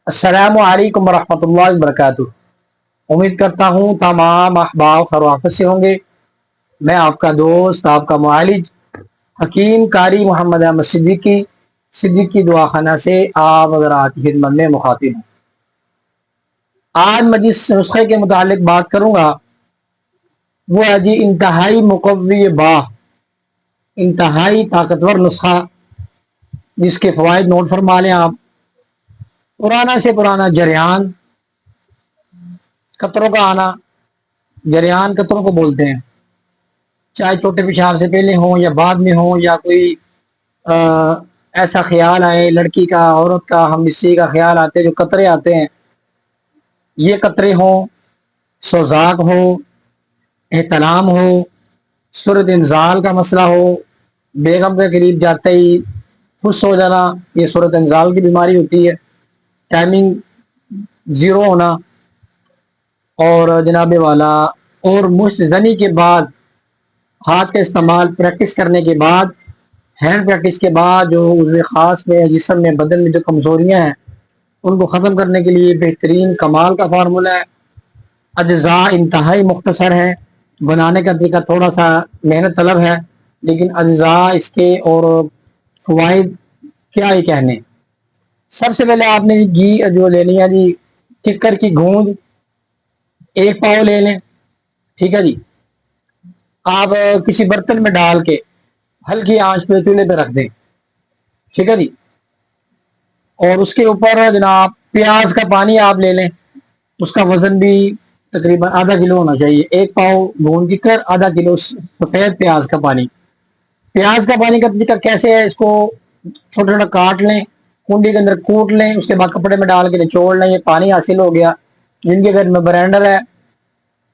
السلام علیکم ورحمۃ اللہ وبرکاتہ۔ امید کرتا ہوں تمام احباب خیرآفیت سے ہوں گے۔ میں آپ کا دوست، آپ کا معالج حکیم قاری محمد احمد صدیقی دعا خانہ سے آپ حضرات کی خدمت میں مخاطب ہوں۔ آج میں جس نسخے کے متعلق بات کروں گا وہ ہے جی انتہائی مقوی باہ، انتہائی طاقتور نسخہ، جس کے فوائد نوٹ فرما لیں آپ۔ پرانا سے پرانا جریان، قطروں کا آنا، جریان قطروں کو بولتے ہیں، چاہے چھوٹے پیشاب سے پہلے ہوں یا بعد میں ہوں، یا کوئی ایسا خیال آئے لڑکی کا، عورت کا، ہم نشی کا خیال آتے جو قطرے آتے ہیں، یہ قطرے ہوں، سوزاک ہو، احتلام ہو، صورت انزال کا مسئلہ ہو، بیگم کے قریب جاتے ہی خوش ہو جانا، یہ صورت انزال کی بیماری ہوتی ہے، ٹائمنگ زیرو ہونا، اور جناب والا اور مشت زنی کے بعد ہاتھ کا استعمال پریکٹس کرنے کے بعد، ہینڈ پریکٹس کے بعد، جو عضو خاص میں جسم میں بدن میں جو کمزوریاں ہیں ان کو ختم کرنے کے لیے بہترین کمال کا فارمولہ ہے۔ اجزاء انتہائی مختصر ہے، بنانے کا طریقہ تھوڑا سا محنت طلب ہے، لیکن اجزاء اس کے اور فوائد کیا ہی کہنے۔ سب سے پہلے آپ نے گھی جو لینی ہے جی، ککر کی گوند 1 پاؤ لے لیں، ٹھیک ہے جی۔ آپ کسی برتن میں ڈال کے ہلکی آنچ پہ چولہے پہ رکھ دیں، ٹھیک ہے جی۔ اور اس کے اوپر جناب پیاز کا پانی آپ لے لیں، اس کا وزن بھی تقریباً ½ کلو ہونا چاہیے۔ 1 پاؤ گوند کی کر، ½ کلو سفید پیاز کا پانی۔ پیاز کا پانی کا طریقہ کیسے ہے، اس کو چھوٹا چھوٹا کاٹ لیں، کنڈی کے اندر کوٹ لیں، اس کے بعد کپڑے میں ڈال کے نچوڑ لیں، یہ پانی حاصل ہو گیا۔ جن کے گھر میں برینڈر ہے،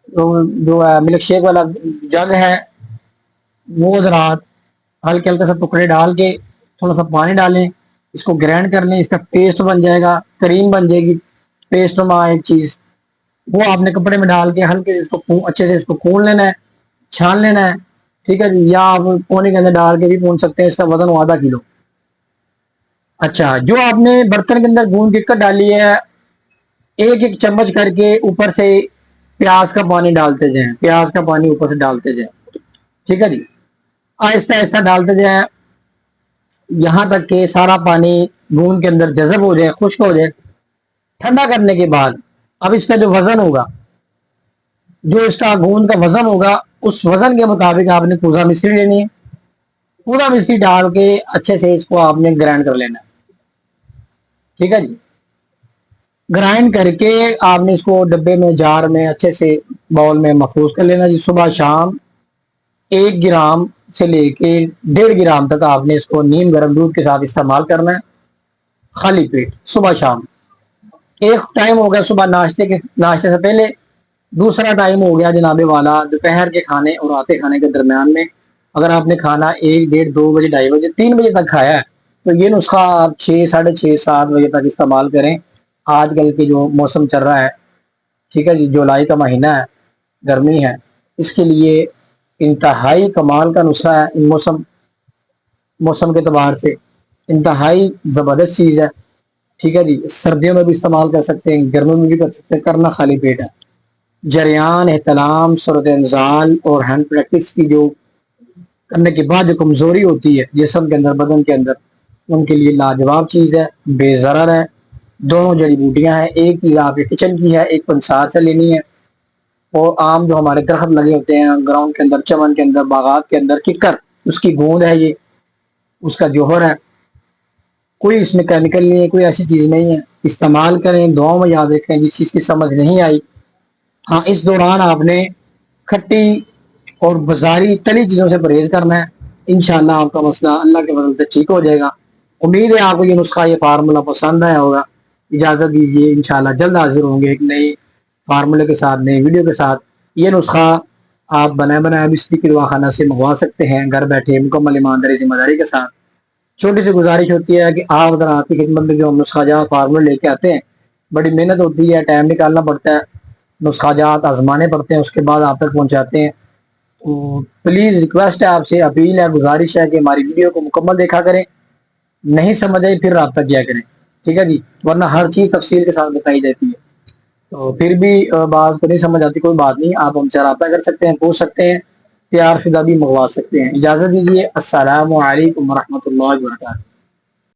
جو ہے ملک شیک والا جگ ہے، وہ حضرات ہلکے ہلکے سا ٹکڑے ڈال کے تھوڑا سا پانی ڈالیں، اس کو گرینڈ کر لیں، اس کا پیسٹ بن جائے گا، کریم بن جائے گی، پیسٹ میں ایک چیز وہ آپ نے کپڑے میں ڈال کے ہلکے اس کو اچھے سے اس کو کون لینا ہے، چھان لینا ہے، ٹھیک ہے جی۔ یا آپ پونے کے اندر ڈال کے بھی پون سکتے ہیں، اس کا وزن ہو ½ کلو۔ اچھا، جو آپ نے برتن کے اندر گوند کر ڈالی ہے، 1 چمچ کر کے اوپر سے پیاز کا پانی ڈالتے جائیں، پیاز کا پانی اوپر سے ڈالتے جائیں، ٹھیک ہے جی۔ آہستہ آہستہ ڈالتے جائیں یہاں تک کہ سارا پانی گوند کے اندر جذب ہو جائے، خشک ہو جائے۔ ٹھنڈا کرنے کے بعد اب اس کا جو وزن ہوگا، جو اس کا گوند کا وزن ہوگا، اس وزن کے مطابق آپ نے پوزا مصری لینی ہے۔ پوزا مصری ڈال کے اچھے سے اس کو آپ نے گرائنڈ کر لینا ہے، ٹھیک ہے جی۔ گرائنڈ کر کے آپ نے اس کو ڈبے میں، جار میں اچھے سے باؤل میں محفوظ کر لینا جی۔ صبح شام 1 گرام سے لے کے 1.5 گرام تک آپ نے اس کو نیم گرم دودھ کے ساتھ استعمال کرنا ہے، خالی پیٹ، صبح شام۔ ایک ٹائم ہو گیا صبح ناشتے سے پہلے، دوسرا ٹائم ہو گیا جناب والا دوپہر کے کھانے اور رات کے کھانے کے درمیان میں۔ اگر آپ نے کھانا 1، 1:30، 2 بجے، 2:30 بجے، 3 بجے تک کھایا ہے تو یہ نسخہ آپ 6، 6:30، 7 بجے تک استعمال کریں۔ آج کل کے جو موسم چل رہا ہے، ٹھیک ہے جی، جولائی کا مہینہ ہے، گرمی ہے، اس کے لیے انتہائی کمال کا نسخہ ہے۔ ان موسم کے اعتبار سے انتہائی زبردست چیز ہے، ٹھیک ہے جی۔ سردیوں میں بھی استعمال کر سکتے ہیں، گرمیوں میں بھی کر سکتے ہیں، کرنا خالی پیٹ ہے۔ جریان، احتلام، صورت انزال اور ہینڈ پریکٹس کی جو کرنے کے بعد جو کمزوری ہوتی ہے جسم کے اندر، بدن کے اندر، ان کے لیے لاجواب چیز ہے، بے ضرر ہے۔ دونوں جڑی بوٹیاں ہیں، ایک چیز آپ کے کچن کی ہے، ایک پنسار سے لینی ہے، اور عام جو ہمارے درخت لگے ہوتے ہیں گراؤنڈ کے اندر، چمن کے اندر، باغات کے اندر، ککر، اس کی گوند ہے، یہ اس کا جوہر ہے، کوئی اس میں کیمیکل نہیں ہے، کوئی ایسی چیز نہیں ہے۔ استعمال کریں، دعاؤں میں یاد رکھیں۔ جس چیز کی سمجھ نہیں آئی، ہاں، اس دوران آپ نے کھٹی اور بازاری تلی چیزوں سے پرہیز کرنا ہے، انشاءاللہ آپ کا مسئلہ اللہ کے فضل سے ٹھیک ہو جائے گا۔ امید ہے آپ کو یہ نسخہ، یہ فارمولہ پسند آیا ہوگا۔ اجازت دیجیے، انشاءاللہ جلد حاضر ہوں گے ایک نئی فارمولے کے ساتھ، نئی ویڈیو کے ساتھ۔ یہ نسخہ آپ بنائے بھی صدیقی دعا خانہ سے منگوا سکتے ہیں، گھر بیٹھے، مکمل ایمانداری ذمہ داری کے ساتھ۔ چھوٹی سی گزارش ہوتی ہے کہ آپ اگر آپ کی خدمت میں جو ہم نسخہ جات فارمولے لے کے آتے ہیں، بڑی محنت ہوتی ہے، ٹائم نکالنا پڑتا ہے، نسخہ جات آزمانے پڑتے ہیں، اس کے بعد آپ تک پہنچاتے ہیں۔ تو پلیز ریکویسٹ ہے آپ سے، اپیل ہے، گزارش ہے کہ ہماری ویڈیو کو مکمل دیکھا کریں، نہیں سمجھ آئی پھر رابطہ کیا کریں۔ ٹھیک ہے جی، ورنہ ہر چیز تفصیل کے ساتھ بتائی جاتی ہے. تو پھر بھی بات کو نہیں سمجھ آتی، کوئی بات نہیں، آپ ہم سے رابطہ کر سکتے ہیں، پوچھ سکتے ہیں، تیار شدہ بھی منگوا سکتے ہیں. اجازت دیجیے، السلام علیکم ورحمۃ اللہ وبرکاتہ.